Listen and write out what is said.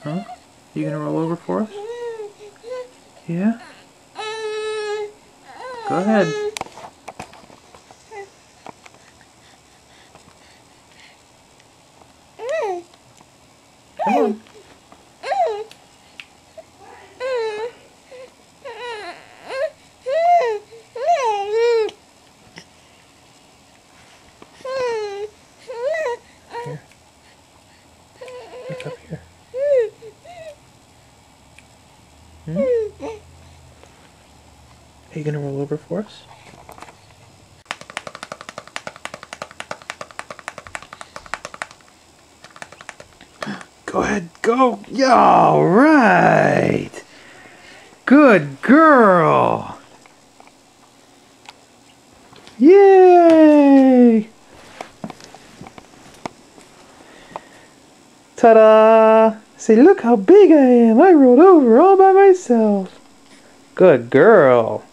Huh? You gonna roll over for us? Yeah? Go ahead. Come on. Here. Look up here. Hmm? Are you gonna roll over for us? Go ahead, go! Yeah, all right! Good girl! Yay! Ta-da! Say, look how big I am! I rolled over all by myself! Good girl!